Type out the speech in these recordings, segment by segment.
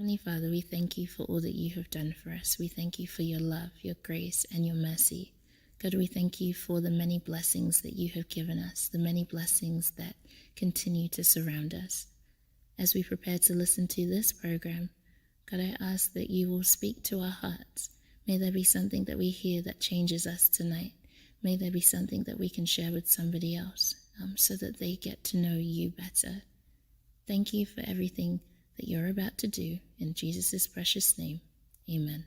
Heavenly Father, we thank you for all that you have done for us. We thank you for your love, your grace, and your mercy. God, we thank you for the many blessings that you have given us, the many blessings that continue to surround us. As we prepare to listen to this program, God, I ask that you will speak to our hearts. May there be something that we hear that changes us tonight. May there be something that we can share with somebody else so that they get to know you better. Thank you for everything that you're about to do. In Jesus' precious name, amen.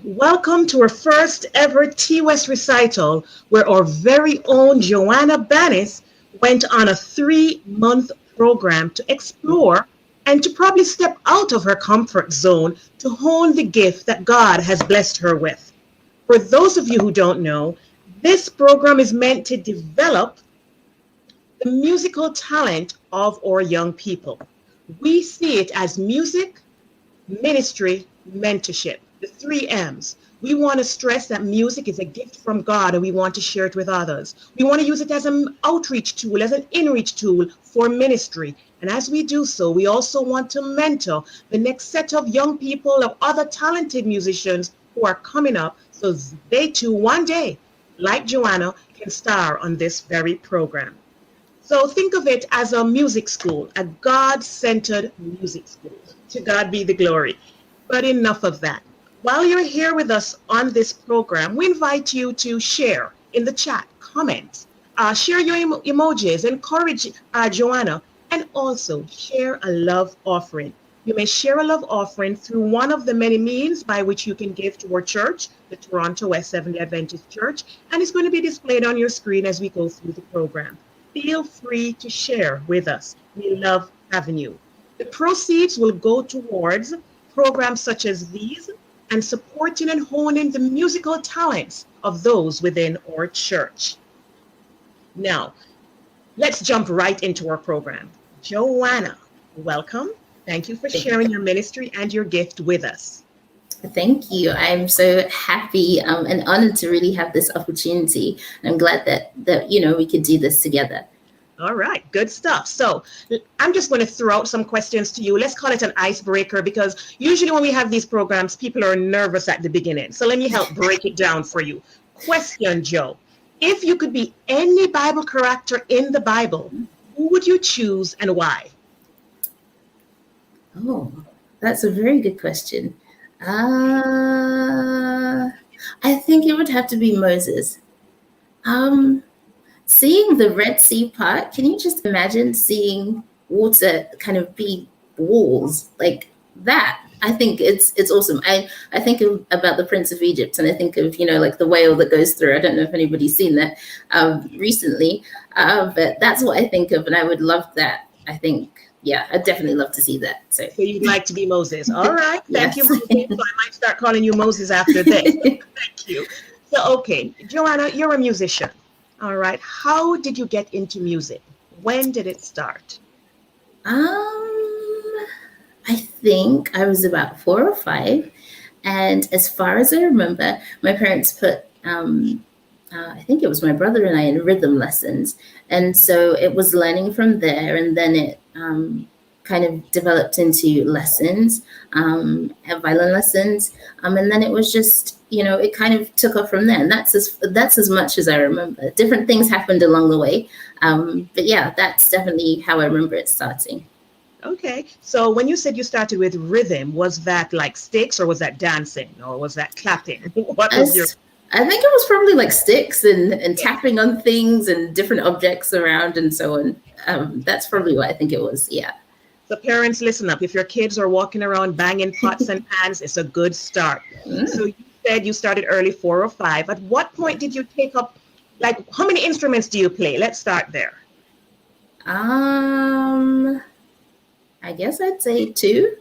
Welcome to our first ever TWest recital, where our very own Joanna Bannis went on a 3-month program to explore and to probably step out of her comfort zone to hone the gift that God has blessed her with. For those of you who don't know, this program is meant to develop the musical talent of our young people. We see it as music, ministry, mentorship, the three M's. We want to stress that music is a gift from God and we want to share it with others. We want to use it as an outreach tool, as an in-reach tool for ministry. And as we do so, we also want to mentor the next set of young people, of other talented musicians who are coming up so they too one day, like Joanna, can star on this very program. So think of it as a music school, a God-centered music school. To God be the glory. But enough of that. While you're here with us on this program, we invite you to share in the chat, comment, share your emojis, encourage Joanna, and also share a love offering. You may share a love offering through one of the many means by which you can give to our church, the Toronto West Seventh-day Adventist Church, and it's going to be displayed on your screen as we go through the program. Feel free to share with us. We love having you. The proceeds will go towards programs such as these and supporting and honing the musical talents of those within our church. Now, let's jump right into our program. Joanna, welcome. Thank you for sharing your ministry and your gift with us. Thank you. I'm so happy and honored to really have this opportunity. I'm glad that we could do this together. All right, good stuff. So I'm just going to throw out some questions to you. Let's call it an icebreaker because usually when we have these programs, people are nervous at the beginning. So let me help break it down for you. Question, Joe. If you could be any Bible character in the Bible, who would you choose and why? Oh, that's a very good question. I think it would have to be Moses. Seeing the Red Sea part, can you just imagine seeing water kind of be walls like that? I think it's awesome. I think about the Prince of Egypt, and I think of like the whale that goes through. I don't know if anybody's seen that recently, but that's what I think of, and I would love that. I think. Yeah, I'd definitely love to see that. So you'd like to be Moses. All right. Thank Yes. you, Moses. So I might start calling you Moses after this. Thank you. So, okay, Joanna, you're a musician. All right. How did you get into music? When did it start? I think I was about 4 or 5. And as far as I remember, my parents put I think it was my brother and I in rhythm lessons. And so it was learning from there. And then it kind of developed into lessons, violin lessons. And then it was just, it kind of took off from there. And that's as much as I remember. Different things happened along the way. But yeah, that's definitely how I remember it starting. Okay. So when you said you started with rhythm, was that like sticks or was that dancing or was that clapping? What was your... I think it was probably like sticks and tapping on things and different objects around and so on. That's probably what I think it was. Yeah. So parents, listen up. If your kids are walking around banging pots and pans, it's a good start. So you said you started early, 4 or 5. At what point did you take up, like, how many instruments do you play? Let's start there. I guess I'd say 2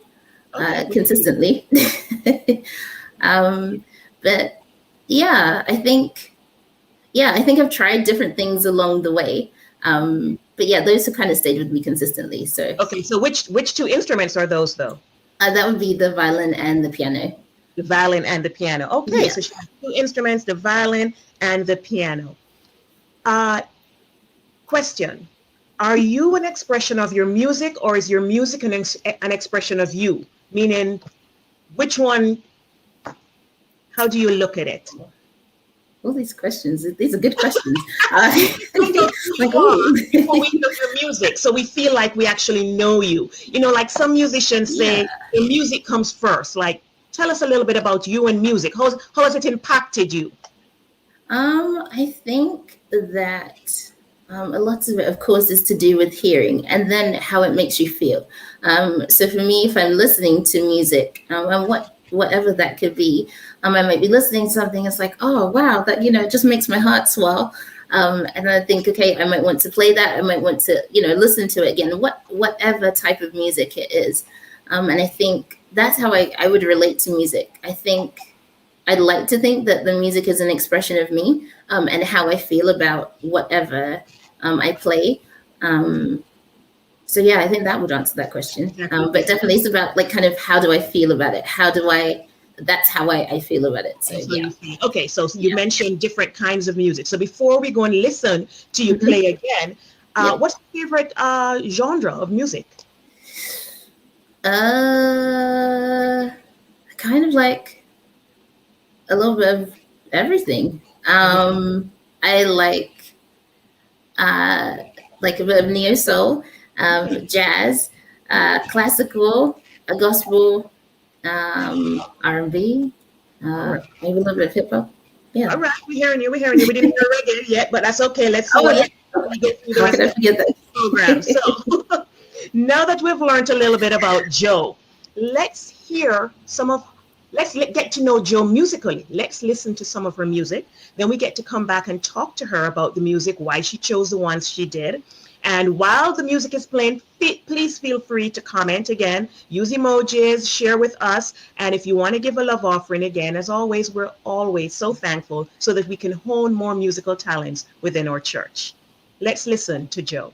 consistently. But yeah, I think I've tried different things along the way. But yeah, those have kind of stayed with me consistently. So okay, so which 2 instruments are those though? That would be the violin and the piano. The violin and the piano. Okay, yeah. So she has 2 instruments, the violin and the piano. Question. Are you an expression of your music or is your music an expression of you? Meaning, which one, how do you look at it? All these questions, these are good questions. Before we know your music, so we feel like we actually know you. Like some musicians say, the music comes first. Like, tell us a little bit about you and music. How has it impacted you? I think that a lot of it, of course, is to do with hearing and then how it makes you feel. So for me, if I'm listening to music, and whatever that could be, I might be listening to something, it's like, oh, wow, that, it just makes my heart swell. And I think, okay, I might want to play that. I might want to, listen to it again, whatever type of music it is. And I think that's how I would relate to music. I think I'd like to think that the music is an expression of me, and how I feel about whatever I play. So yeah, I think that would answer that question. But definitely it's about like kind of how do I feel about it? That's how I feel about it. So yeah. Okay, so you mentioned different kinds of music. So before we go and listen to you play again, what's your favorite genre of music? Kind of like a little bit of everything. I like a bit of neo soul, jazz, classical, gospel, R&B, maybe a little bit of hip hop. Yeah. All right, we're hearing you. We're hearing you. We didn't hear reggae yet, but that's okay. Let's see what we get through the How rest can I of forget the that? program. So now that we've learned a little bit about Joe, let's hear get to know Joe musically. Let's listen to some of her music. Then we get to come back and talk to her about the music, why she chose the ones she did. And while the music is playing, please feel free to comment again, use emojis, share with us. And if you want to give a love offering again, as always, we're always so thankful so that we can hone more musical talents within our church. Let's listen to Joe.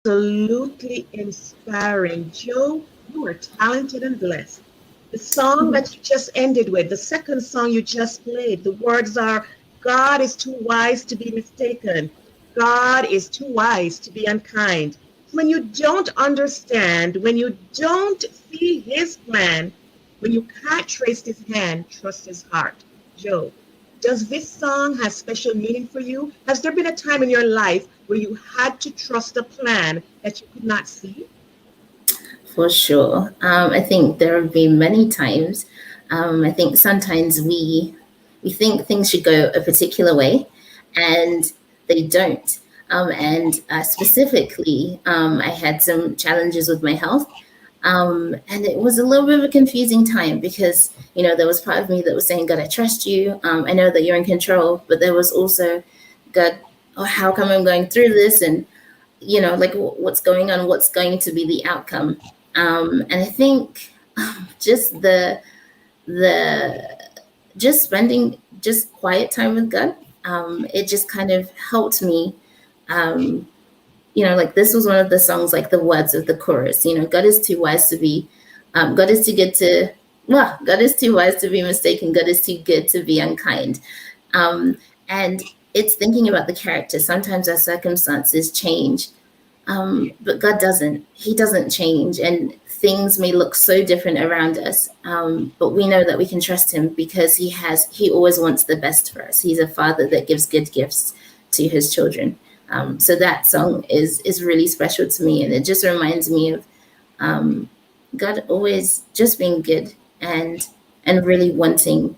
Absolutely inspiring. Joe, you are talented and blessed. The song that you just ended with, the second song you just played, the words are God is too wise to be mistaken. God is too wise to be unkind. When you don't understand, when you don't see his plan, when you can't trace his hand, trust his heart. Joe, does this song have special meaning for you? Has there been a time in your life where you had to trust a plan that you could not see? For sure. I think there have been many times. I think sometimes we think things should go a particular way, and they don't. And specifically, I had some challenges with my health, and it was a little bit of a confusing time because there was part of me that was saying, "God, I trust you. I know that you're in control," but there was also, "God, oh, how come I'm going through this?" And like what's going on, what's going to be the outcome. And I think just the just spending just quiet time with God, it just kind of helped me. um, like this was one of the songs, like the words of the chorus, God is too wise to be, God is too good to, well, God is too wise to be mistaken, God is too good to be unkind. And it's thinking about the character. Sometimes our circumstances change, but God doesn't. He doesn't change, and things may look so different around us. But we know that we can trust Him because He always wants the best for us. He's a Father that gives good gifts to His children. So that song is really special to me, and it just reminds me of God always just being good and really wanting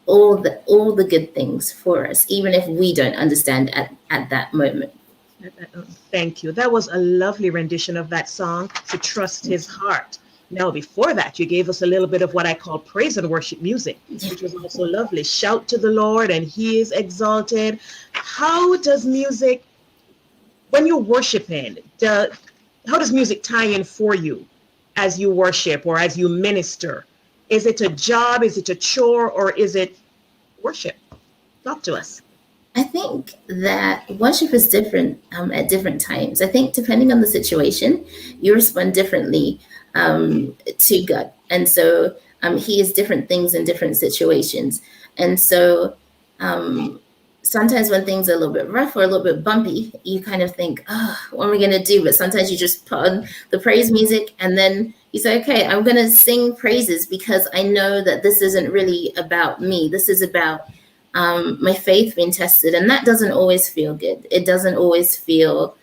all the good things for us, even if we don't understand at that moment. Thank you. That was a lovely rendition of that song, To Trust His Heart. Now, before that, you gave us a little bit of what I call praise and worship music, which was also lovely. Shout to the Lord and He is exalted. How does music, when you're worshiping, how does music tie in for you as you worship or as you minister? Is it a job? Is it a chore? Or is it worship? Talk to us. I think that worship is different at different times. I think depending on the situation, you respond differently to God. And so He is different things in different situations. And so sometimes when things are a little bit rough or a little bit bumpy, you kind of think, oh, what am I going to do? But sometimes you just put on the praise music and then you say, okay, I'm going to sing praises because I know that this isn't really about me. This is about my faith being tested, and that doesn't always feel good. It doesn't always feel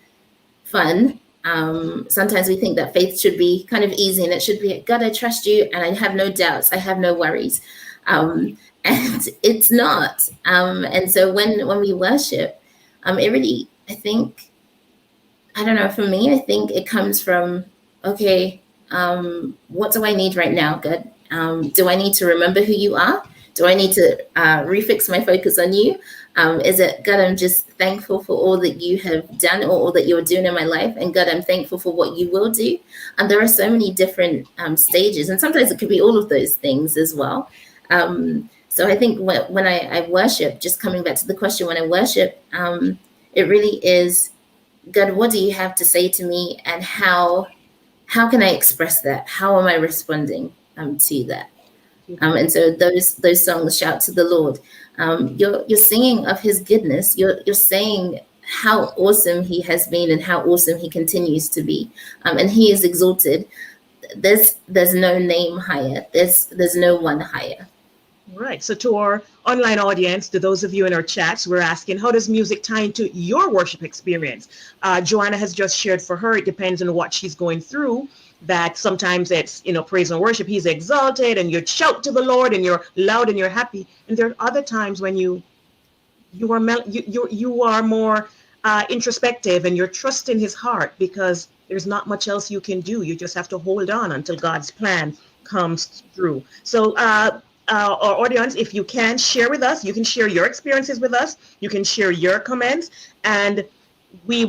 fun. Sometimes we think that faith should be kind of easy, and it should be, God, I trust you, and I have no doubts, I have no worries, and it's not. And so when we worship, it really, I think, I don't know, for me, I think it comes from, okay, what do I need right now, God? Do I need to remember who you are? Do I need to refix my focus on you? Is it, God, I'm just thankful for all that you have done or all that you're doing in my life. And God, I'm thankful for what you will do. And there are so many different stages. And sometimes it could be all of those things as well. So I think when I worship, just coming back to the question, when I worship, it really is, God, what do you have to say to me? And how can I express that? How am I responding to that? And so those songs, shout to the Lord. You're singing of His goodness. You're saying how awesome He has been and how awesome He continues to be. And He is exalted. There's no name higher. There's no one higher. Right. So to our online audience, to those of you in our chats, we're asking, how does music tie into your worship experience? Joanna has just shared for her, it depends on what she's going through, that sometimes it's, praise and worship, He's exalted, and you shout to the Lord and you're loud and you're happy. And there are other times when you are more introspective and you're trusting His heart because there's not much else you can do. You just have to hold on until God's plan comes through. So our audience, if you can share with us, you can share your experiences with us, you can share your comments, and we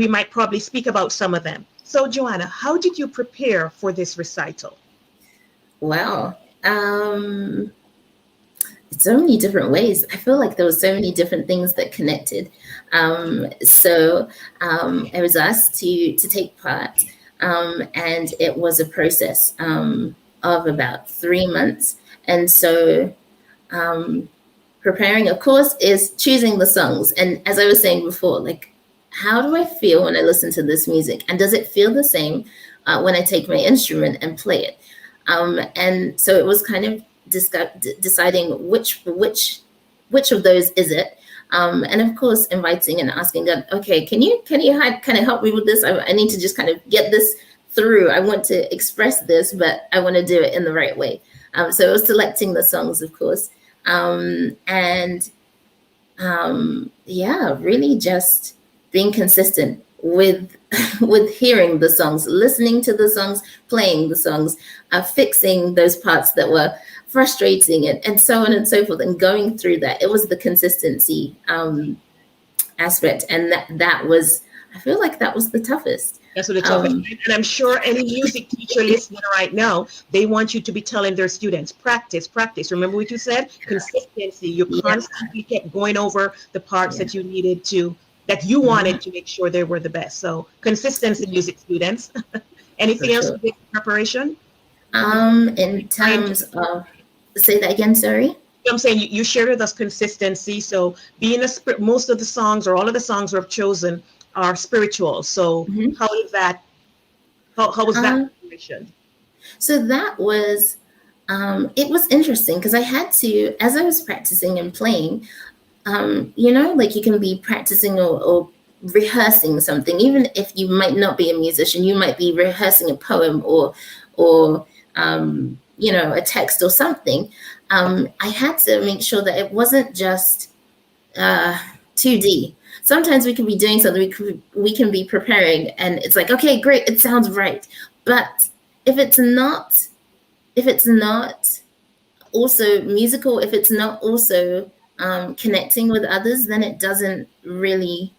might probably speak about some of them. So Joanna, how did you prepare for this recital? Wow. so many different ways. I feel like there were so many different things that connected. So I was asked to take part, and it was a process of about 3 months. And so preparing a course is choosing the songs. And as I was saying before, like, how do I feel when I listen to this music? And does it feel the same when I take my instrument and play it? And so it was kind of deciding which of those is it. And of course, inviting and asking God, okay, can you kind of help me with this? I need to just kind of get this through. I want to express this, but I want to do it in the right way. So it was selecting the songs, of course. Really just being consistent with with hearing the songs, listening to the songs, playing the songs, fixing those parts that were frustrating, and so on and so forth, and going through that. It was the consistency aspect, and that was, I feel like that was the toughest. That's what the toughest. And I'm sure any music teacher listening right now, they want you to be telling their students, practice, practice. Remember what you said? Consistency. You constantly kept going over the parts that you needed to, that you wanted to make sure they were the best. So consistency, music students. Anything else with preparation? In terms of, say that again, sorry? I'm saying you shared with us consistency. So being most of the songs, or all of the songs we've chosen, are spiritual. So how is that? How was that preparation? So that was, it was interesting because I had to, as I was practicing and playing, like you can be practicing or rehearsing something, even if you might not be a musician, you might be rehearsing a poem or a text or something. I had to make sure that it wasn't just 2D. Sometimes we can be doing something, we can be preparing, and it's like, okay, great, it sounds right. But if it's not also musical, if it's not also connecting with others, then it doesn't really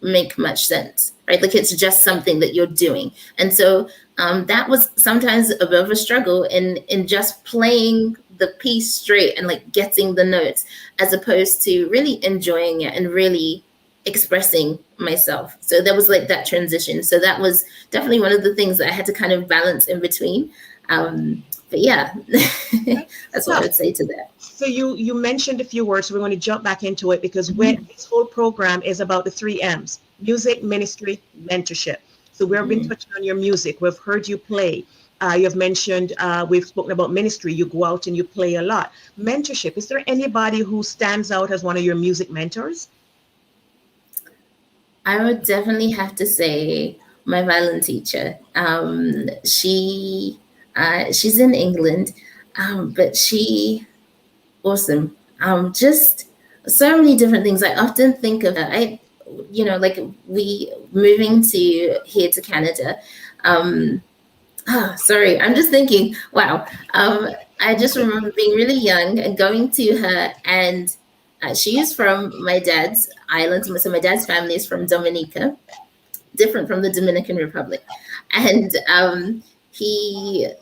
make much sense, right? Like, it's just something that you're doing. And so that was sometimes a bit of a struggle in just playing the piece straight and like getting the notes, as opposed to really enjoying it and really expressing myself. So there was like that transition. So that was definitely one of the things that I had to kind of balance in between. But yeah, that's what I would say to that. So you mentioned a few words, so we're going to jump back into it, because when this whole program is about the 3 M's: music, ministry, mentorship. So we've been touching on your music. We've heard you play. You've mentioned, we've spoken about ministry. You go out and you play a lot. Mentorship. Is there anybody who stands out as one of your music mentors? I would definitely have to say my violin teacher. She's in England, but she, awesome. Just so many different things. I often think of her. Like we moving here to Canada. Sorry, I'm just thinking, wow. I just remember being really young and going to her, and she is from my dad's island. So my dad's family is from Dominica, different from the Dominican Republic. And she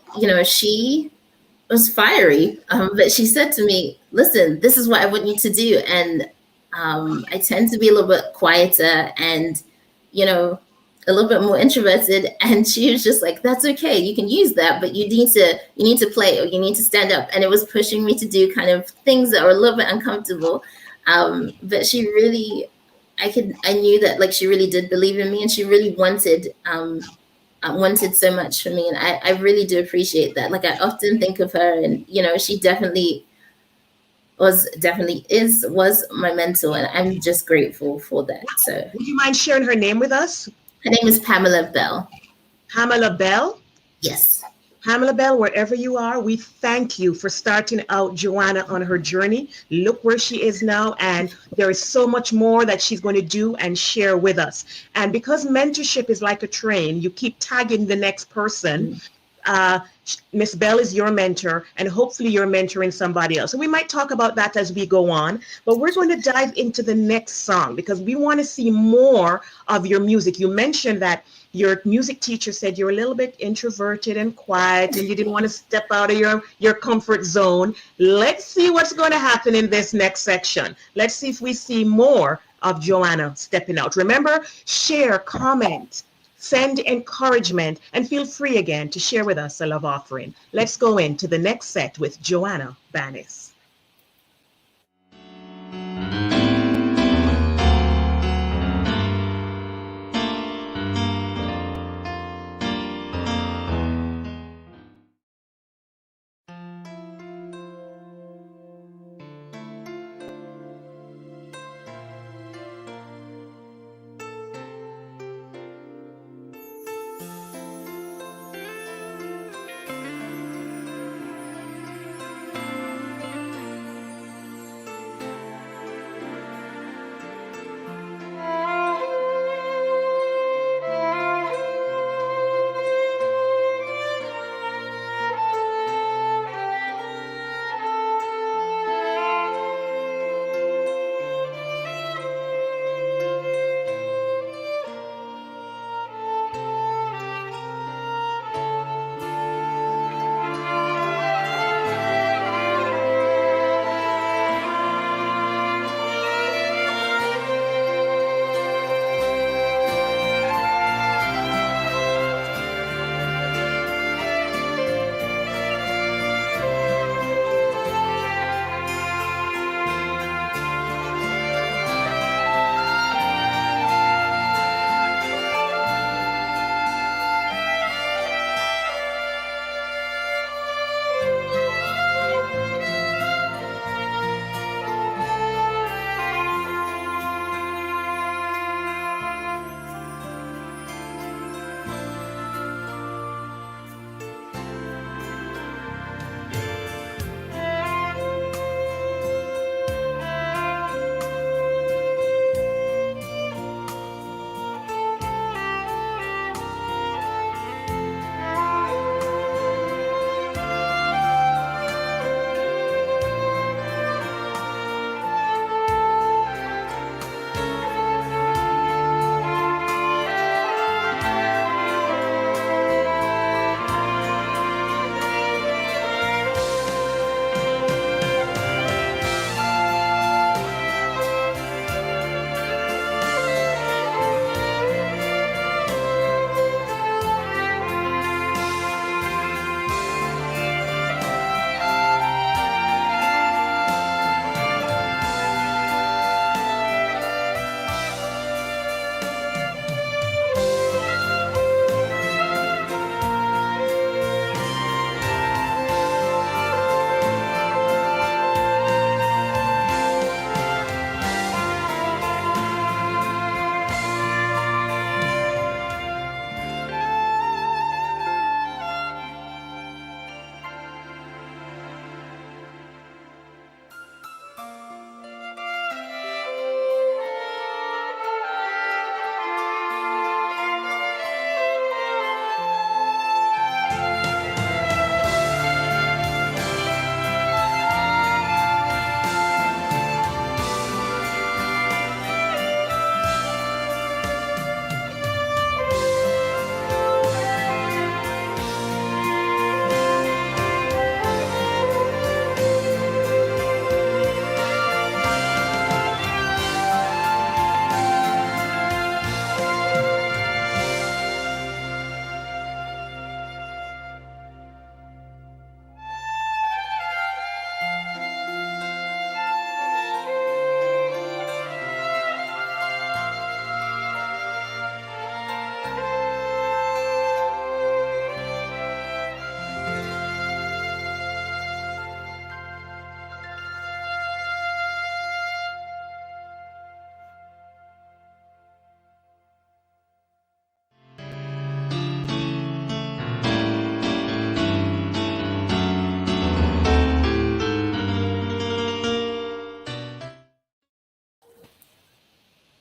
was fiery, but she said to me, listen, this is what I want you to do. And I tend to be a little bit quieter and, a little bit more introverted. And she was just like, that's okay. You can use that, but you need to play, or you need to stand up. And it was pushing me to do kind of things that were a little bit uncomfortable. But she really, I knew that like she really did believe in me, and she really wanted so much for me. And I really do appreciate that. Like, I often think of her, and, she definitely was my mentor, and I'm just grateful for that. So would you mind sharing her name with us? Her name is Pamela Bell. Pamela Bell? Yes. Pamela Bell, wherever you are, we thank you for starting out Joanna on her journey. Look where she is now, and there is so much more that she's going to do and share with us. And because mentorship is like a train, you keep tagging the next person. Miss Bell is your mentor, and hopefully you're mentoring somebody else. So we might talk about that as we go on, but we're going to dive into the next song because we want to see more of your music. You mentioned that your music teacher said you're a little bit introverted and quiet and you didn't want to step out of your comfort zone. Let's see what's going to happen in this next section. Let's see if we see more of Joanna stepping out. Remember, share, comment, send encouragement, and feel free again to share with us a love offering. Let's go into the next set with Joanna Bannis.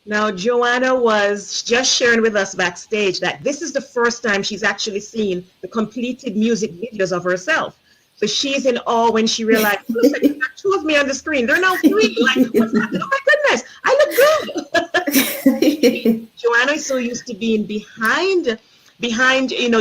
Now, Joanna was just sharing with us backstage that this is the first time she's actually seen the completed music videos of herself. So she's in awe when she realized, looks like you got two of me on the screen. They're now three. Like, what's happening? Oh my goodness, I look good. Joanna is so used to being behind,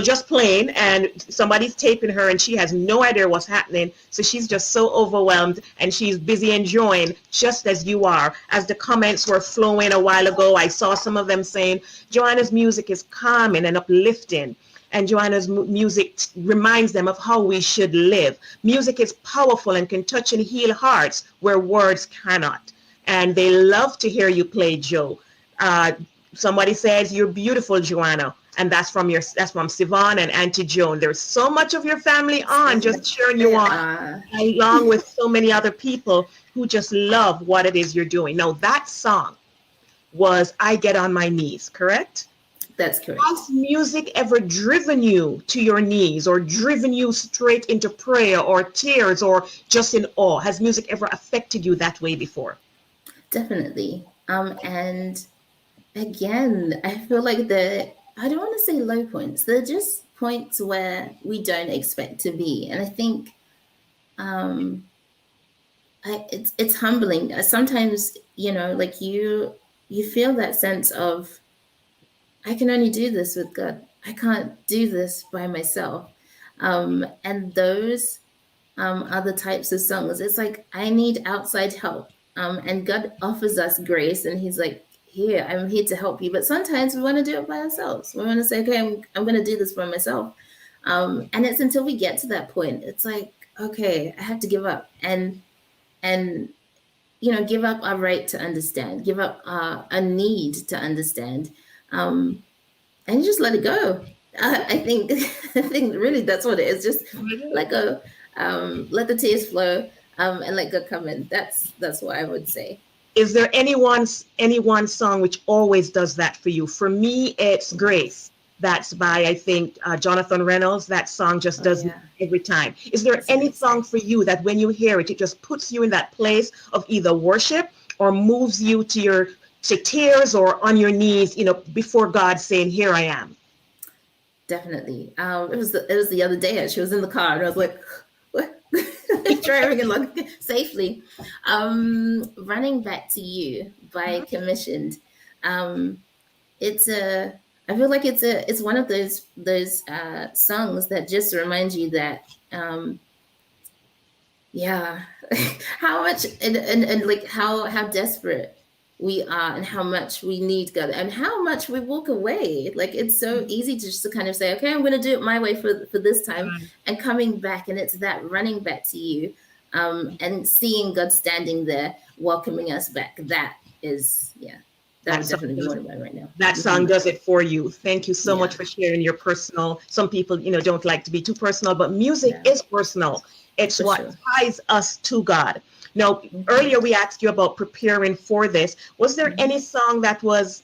just playing, and somebody's taping her and she has no idea what's happening. So she's just so overwhelmed and she's busy enjoying, just as you are. As the comments were flowing a while ago, I saw some of them saying Joanna's music is calming and uplifting, and Joanna's music reminds them of how we should live. Music is powerful and can touch and heal hearts where words cannot. And they love to hear you play, Joe. Uh, Somebody says you're beautiful, Joanna, and that's from Sivan and Auntie Joan. There's so much of your family on, just cheering you on, along with so many other people who just love what it is you're doing. Now, that song was I Get on My Knees, correct? That's correct. Has music ever driven you to your knees or driven you straight into prayer or tears or just in awe? Has music ever affected you that way before? Definitely. And again, I feel like I don't want to say low points. They're just points where we don't expect to be. And I think it's humbling. Sometimes, like you feel that sense of, I can only do this with God. I can't do this by myself. And those are the types of songs. It's like, I need outside help. And God offers us grace, and He's like, here, I'm here to help you. But sometimes we want to do it by ourselves. We want to say, okay, I'm going to do this by myself. And it's until we get to that point, it's like, okay, I have to give up and give up our right to understand, give up a need to understand, and just let it go. I think really that's what it is. Just let go, let the tears flow, and let God come in. That's what I would say. Is there any one song which always does that for you? For me, it's Grace. That's by, I think, Jonathan Reynolds. That song just does it every time. Is there any song for you that when you hear it, it just puts you in that place of either worship or moves you to tears or on your knees, before God, saying, here I am? Definitely. It was the other day. Actually, I was in the car and I was like, what? Driving along safely. Running Back to You by Commissioned. I feel like it's one of those songs that just reminds you that how much and like how desperate we are and how much we need God and how much we walk away. Like, it's so easy to kind of say, okay, I'm going to do it my way for this time, and coming back, and it's that running back to you, and seeing God standing there welcoming us back. That is, that's definitely one of mine right now. That song does it for you. Thank you so much for sharing your personal. Some people, don't like to be too personal, but music is personal. It's what ties us to God. Now, earlier we asked you about preparing for this. Was there any song that was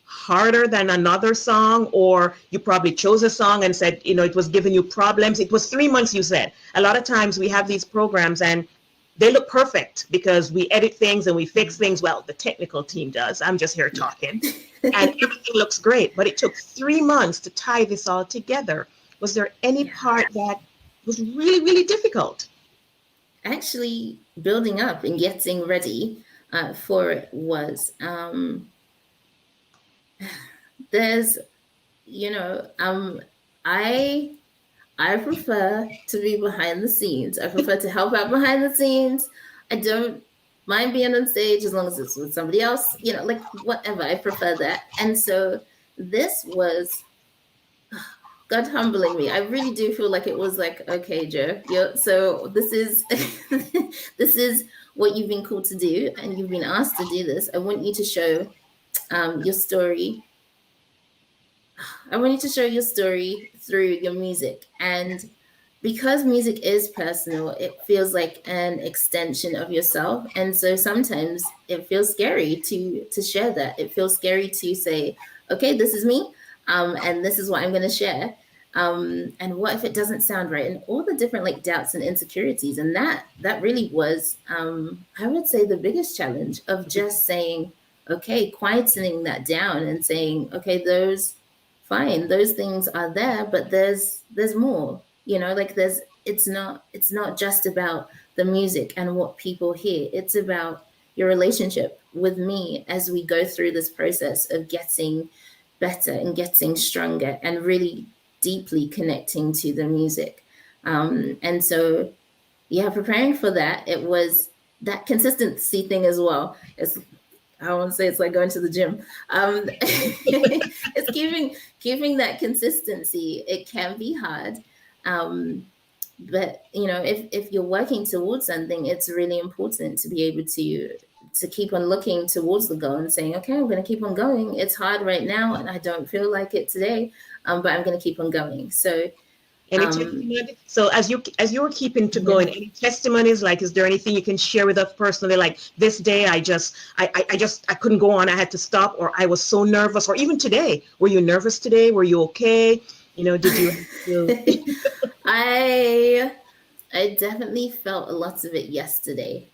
harder than another song, or you probably chose a song and said, it was giving you problems? It was 3 months, you said. A lot of times we have these programs and they look perfect because we edit things and we fix things. Well, the technical team does. I'm just here talking. And everything looks great. But it took 3 months to tie this all together. Was there any part that was really, really difficult? Actually, building up and getting ready for it was, there's, I prefer to be behind the scenes. I prefer to help out behind the scenes. I don't mind being on stage as long as it's with somebody else, like whatever. I prefer that. And so this was God humbling me. I really do feel like it was like, okay, Joe, so this is this is what you've been called to do, and you've been asked to do this. I want you to show your story. I want you to show your story through your music. And because music is personal, it feels like an extension of yourself. And so sometimes it feels scary to share that. It feels scary to say, okay, this is me, and this is what I'm going to share. And what if it doesn't sound right? And all the different like doubts and insecurities. And that really was, I would say, the biggest challenge of just saying, okay, quietening that down and saying, okay, those things are there, but there's more, like it's not just about the music and what people hear. It's about your relationship with me as we go through this process of getting better and getting stronger and really deeply connecting to the music. And so, yeah, preparing for that, it was that consistency thing as well. I won't say it's like going to the gym. It's keeping that consistency. It can be hard, but if you're working towards something, it's really important to be able to keep on looking towards the goal and saying, okay, I'm going to keep on going. It's hard right now, and I don't feel like it today, but I'm going to keep on going. So. Any testimony? So as you were keeping to going, any testimonies? Like, is there anything you can share with us personally? Like, this day, I couldn't go on. I had to stop, or I was so nervous. Or even today, were you nervous today? Were you okay? Did you? I definitely felt lots of it yesterday.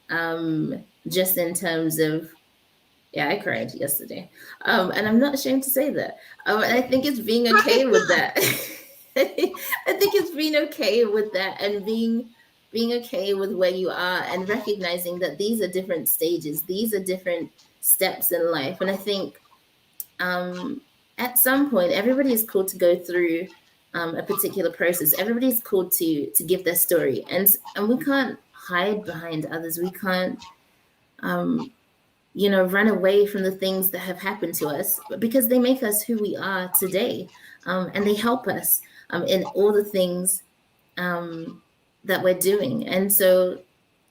Just in terms of, yeah, I cried yesterday, and I'm not ashamed to say that. And I think it's being okay with that. I think it's being okay with that, and being okay with where you are, and recognizing that these are different stages, these are different steps in life. And I think at some point, everybody is called to go through a particular process. Everybody's called to give their story, and we can't hide behind others. We can't run away from the things that have happened to us, because they make us who we are today, and they help us in all the things that we're doing. And so,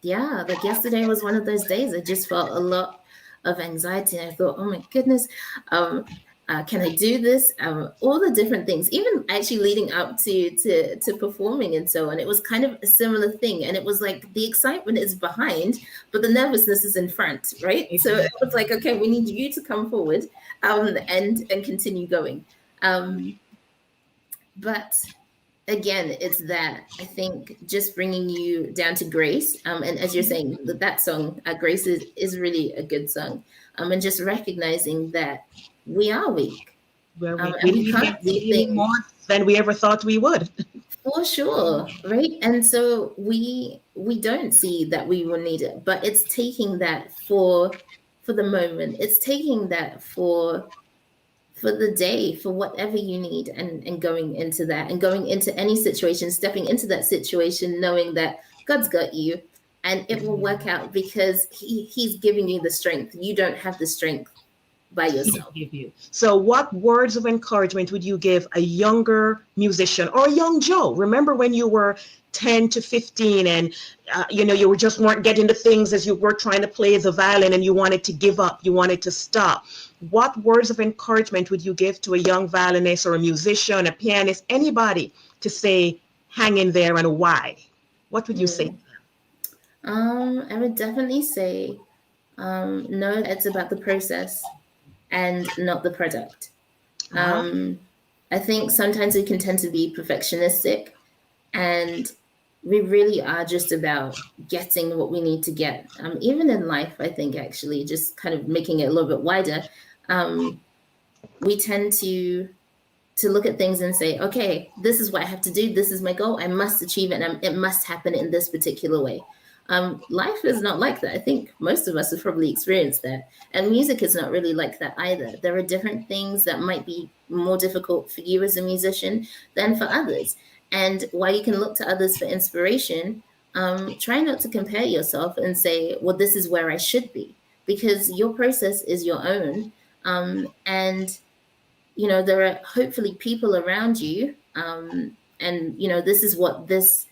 yeah, like yesterday was one of those days. I just felt a lot of anxiety, and I thought, oh my goodness, can I do this? All the different things, even actually leading up to performing and so on. It was kind of a similar thing, and it was like the excitement is behind, but the nervousness is in front, right? So it was like, okay, we need you to come forward and continue going. But again, it's that, I think, just bringing you down to grace. And as you're saying, that song, Grace, is really a good song. And just recognizing that we are weak. We can't do things more than we ever thought we would. For sure, right? And so we don't see that we will need it, but it's taking that for the moment. It's taking that for the day, for whatever you need, and going into that, and going into any situation, stepping into that situation, knowing that God's got you, and it will work out, because he's giving you the strength. You don't have the strength by yourself. So what words of encouragement would you give a younger musician, or a young Joe? Remember when you were 10 to 15 and you weren't getting the things as you were trying to play the violin, and you wanted to give up, you wanted to stop. What words of encouragement would you give to a young violinist, or a musician, a pianist, anybody, to say, hang in there, and why? What would you say? I would definitely say, no, it's about the process and not the product. I think sometimes we can tend to be perfectionistic, and we really are just about getting what we need to get. Even in life, I think, actually, just kind of making it a little bit wider, we tend to look at things and say, okay, this is what I have to do. This is my goal. I must achieve it, and it must happen in this particular way. Life is not like that. I think most of us have probably experienced that. And music is not really like that either. There are different things that might be more difficult for you as a musician than for others. And while you can look to others for inspiration, try not to compare yourself and say, well, this is where I should be, because your process is your own. And, there are hopefully people around you. And, this is what this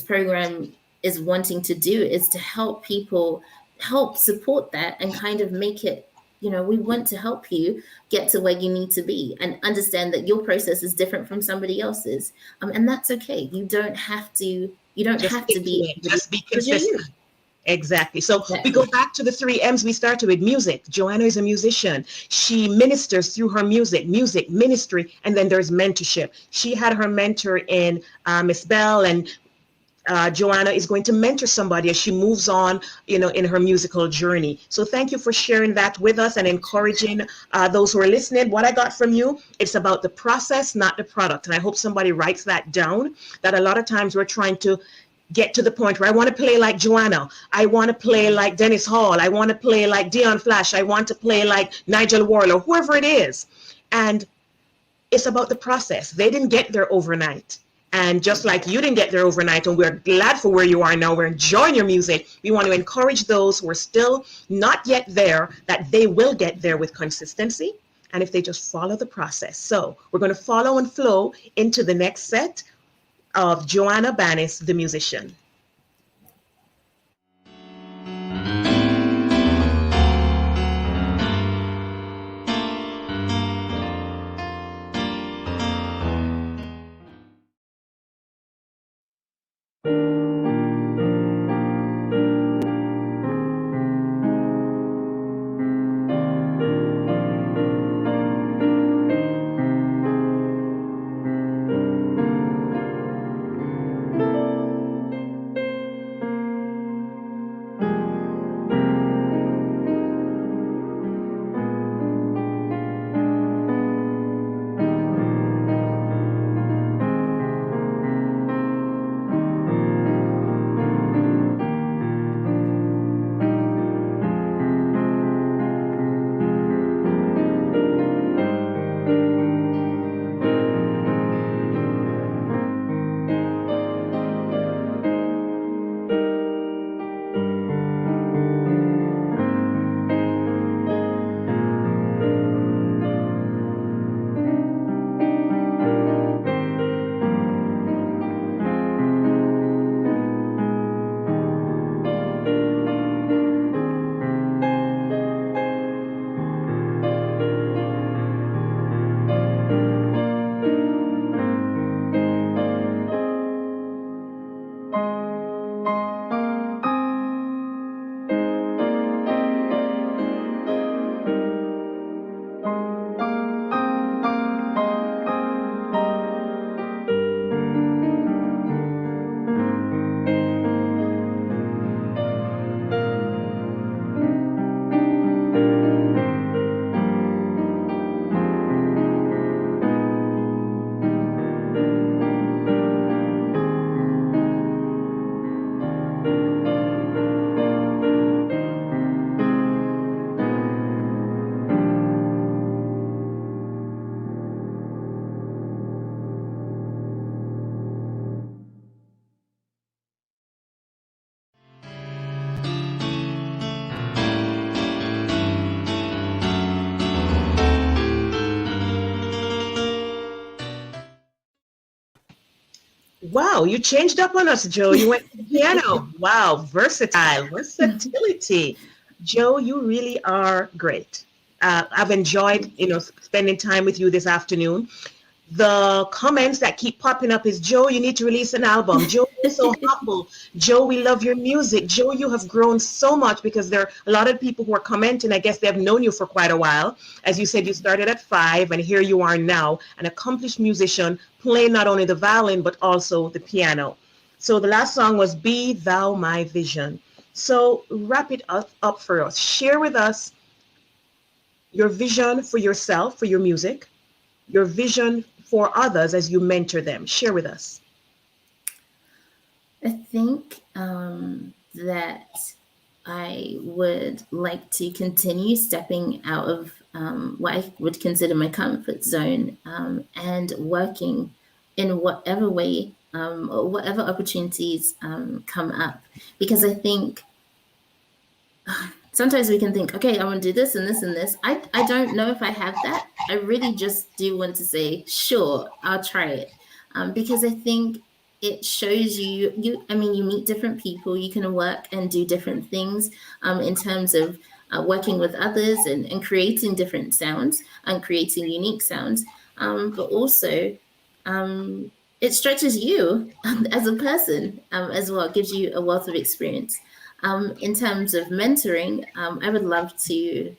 program is wanting to do, is to help people, help support that, and kind of make it, we want to help you get to where you need to be, and understand that your process is different from somebody else's. And that's okay. You don't have to be, just be consistent. Exactly. So we go back to the 3 M's we started with: music. Joanna is a musician. She ministers through her music, ministry, and then there's mentorship. She had her mentor in Miss Bell, and Joanna is going to mentor somebody as she moves on, in her musical journey. So thank you for sharing that with us and encouraging those who are listening. What I got from you, it's about the process, not the product. And I hope somebody writes that down, that a lot of times we're trying to get to the point where I want to play like Joanna. I want to play like Dennis Hall. I want to play like Dion Flash. I want to play like Nigel Warlow, whoever it is. And it's about the process. They didn't get there overnight. And just like you didn't get there overnight, and we're glad for where you are now, we're enjoying your music. We want to encourage those who are still not yet there, that they will get there with consistency, and if they just follow the process. So we're going to follow and flow into the next set of Joanna Bannis, the musician. Wow, you changed up on us, Joe. You went to piano. Wow, versatile, versatility. Joe, you really are great. I've enjoyed, spending time with you this afternoon. The comments that keep popping up is, Joe, you need to release an album. Joe, you're so humble. Joe, we love your music. Joe, you have grown so much, because there are a lot of people who are commenting. I guess they have known you for quite a while. As you said, you started at 5, and here you are now, an accomplished musician, playing not only the violin, but also the piano. So the last song was Be Thou My Vision. So wrap it up for us. Share with us your vision for yourself, for your music, your vision for others as you mentor them. Share with us. I think that I would like to continue stepping out of what I would consider my comfort zone, and working in whatever way or whatever opportunities come up. Because I think sometimes we can think, okay, I want to do this and this and this. I don't know if I have that. I really just do want to say, sure, I'll try it. Because I think it shows you meet different people. You can work and do different things in terms of working with others and creating different sounds and creating unique sounds. But also, it stretches you as a person as well. It gives you a wealth of experience. In terms of mentoring, I would love to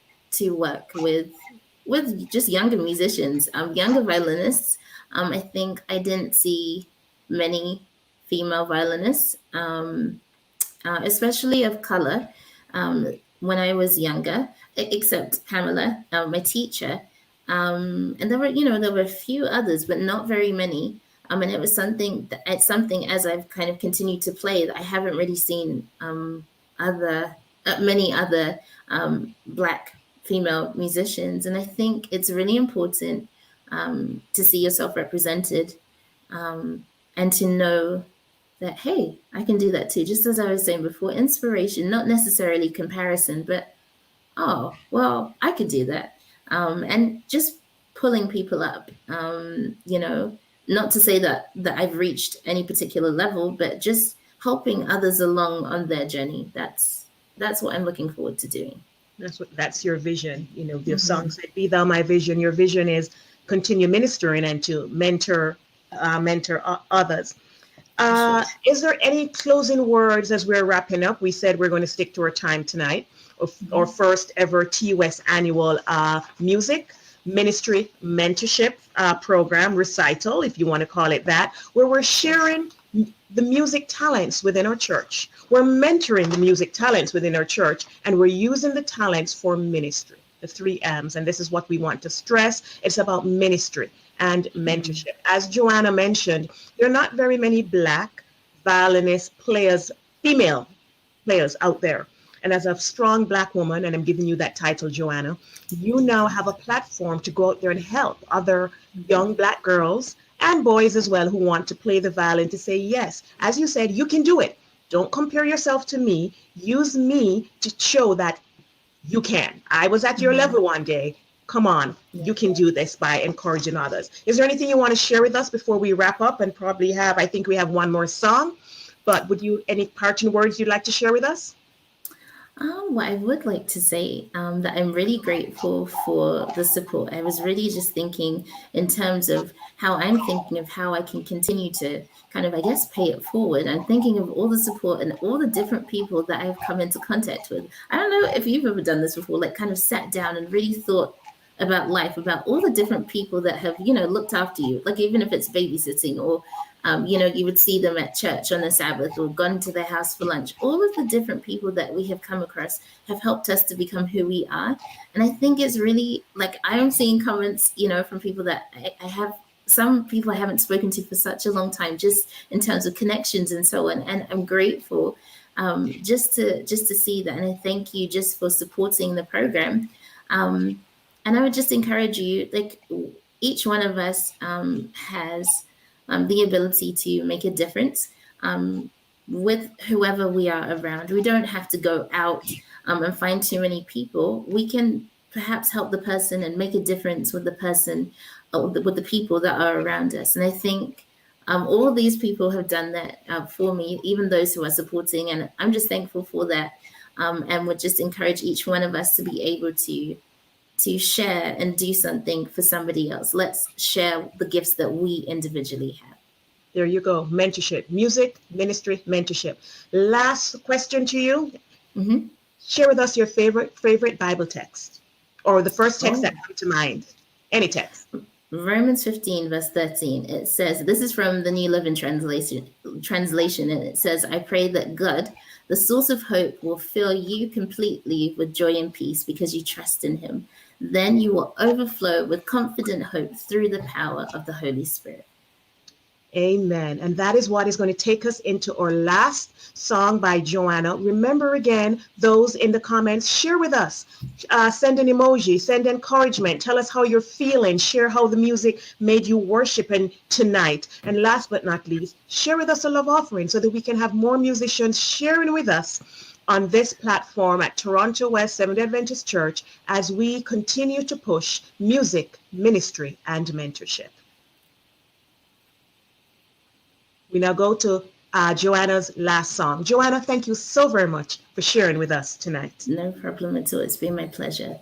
work with just younger musicians, younger violinists. I think I didn't see many female violinists, especially of color, when I was younger, except Pamela, my teacher. And there were a few others, but not very many. And it was something as I've kind of continued to play that I haven't really seen many other Black female musicians. And I think it's really important to see yourself represented, and to know that, hey, I can do that too. Just as I was saying before, inspiration, not necessarily comparison, but, oh, well, I could do that. And just pulling people up, not to say that I've reached any particular level, but just helping others along on their journey. That's what I'm looking forward to doing. That's your vision. Your song said, "Be thou my vision." Your vision is continue ministering and to mentor others. Sure. Is there any closing words as we're wrapping up? We said we're going to stick to our time tonight. Our first ever TWest annual music ministry mentorship program, Recital, if you want to call it that, where we're sharing the music talents within our church. We're mentoring the music talents within our church, and we're using the talents for ministry, the 3 M's. And this is what we want to stress. It's about ministry and mentorship. As Joanna mentioned, there are not very many Black violinist players, female players out there. And as a strong Black woman, and I'm giving you that title, Joanna, you now have a platform to go out there and help other young Black girls and boys as well who want to play the violin, to say, yes, as you said, you can do it. Don't compare yourself to me. Use me to show that you can. I was at your level one day. Come on, you can do this by encouraging others. Is there anything you want to share with us before we wrap up and probably I think we have one more song, but any parting words you'd like to share with us? What I would like to say, that I'm really grateful for the support. I was really just thinking in terms of how I'm thinking of how I can continue to kind of, I guess, pay it forward. I'm thinking of all the support and all the different people that I've come into contact with. I don't know if you've ever done this before, like kind of sat down and really thought about life, about all the different people that have, looked after you, like even if it's babysitting or, you would see them at church on the Sabbath or gone to their house for lunch. All of the different people that we have come across have helped us to become who we are. And I think it's really, like, I'm seeing comments, from people that I have, some people I haven't spoken to for such a long time, just in terms of connections and so on. And I'm grateful just to see that. And I thank you just for supporting the program. And I would just encourage you, like, each one of us has the ability to make a difference with whoever we are around. We don't have to go out and find too many people. We can perhaps help the person and make a difference with the person, with the people that are around us. And I think all these people have done that for me, even those who are supporting. And I'm just thankful for that, and would just encourage each one of us to be able to share and do something for somebody else. Let's share the gifts that we individually have. There you go. Mentorship, music, ministry, mentorship. Last question to you. Share with us your favorite Bible text, or the first text that comes to mind. Any text. Romans 15, verse 13. It says, this is from the New Living Translation, and it says, I pray that God, the source of hope, will fill you completely with joy and peace because you trust in him. Then you will overflow with confident hope through the power of the Holy Spirit. Amen. And that is what is going to take us into our last song by Joanna. Remember again, those in the comments, share with us. Send an emoji, send encouragement. Tell us how you're feeling. Share how the music made you worship tonight. And last but not least, share with us a love offering so that we can have more musicians sharing with us on this platform at Toronto West Seventh-day Adventist Church as we continue to push music, ministry, and mentorship. We now go to Joanna's last song. Joanna, thank you so very much for sharing with us tonight. No problem at all. It's been my pleasure.